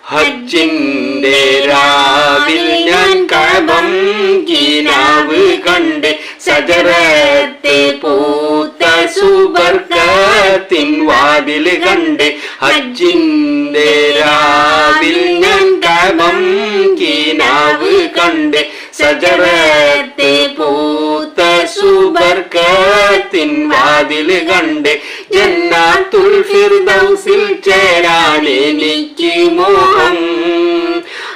ഹജ്ജിന്റെ രാവിൽ ഞാൻ കഅബം കിനാവ് കണ്ട് സജറത്തെ പൂത്ത സുബർക്കത്തിൻ വാതിൽ കണ്ട്. ഹജ്ജിന്റെ രാവിൽ ഞാൻ കഅബം കിനാവ് കണ്ട് സജറത്തെ പൂത്ത സുബർക്കത്തിൻ വാതിൽ കണ്ട്. ജന്നാത്തുൽ ഫിർദൗസിൽ ചേരാൻ എനിക്ക് മോഹം,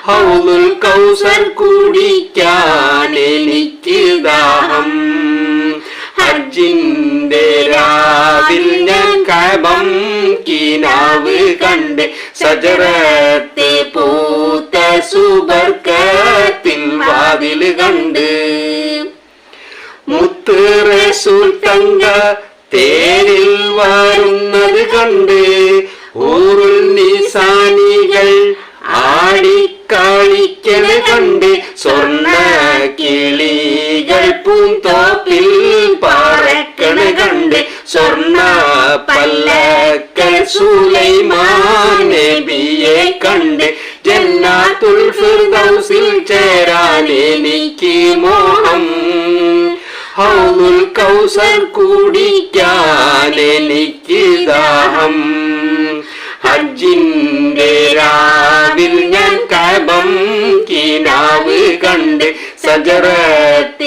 ഹൗലുൽ കൗസർ കുടിക്കാൻ എനിക്ക് ദാഹം. ഹജ്ജിന്റെ രാവിൽ ഞാൻ കഅബം കിനാവ് കണ്ട് സജറത്തെ പൂത്ത സുബർക്കത്തിൻ വാതിൽ കണ്ട്. മുത്ത് റസൂൽ തങ്ക തേരിൽ വരുന്നത് കണ്ട് ഊറുൽ നിസാനികൾ ആടിക്കളിക്കണ കണ്ട്. സ്വർണ്ണ കിളികൾ പൂന്തോപ്പിൽ പറക്കണ കണ്ട്. സ്വർണ്ണ പല്ലക്കൽ സുലൈമാൻ നബിയെ കണ്ട്. ജന്നാത്തുൽ ഫിർദൗസിൽ ചേരാൻ എനിക്ക് മോഹം, ഹൗലുൽ കൗസർ കുടിക്കാൻ എനിക്ക് ദാഹം. ഹജ്ജിന്റെ രാവിൽ ഞാൻ കഅബം കിനാവ് കണ്ട് സജറത്ത്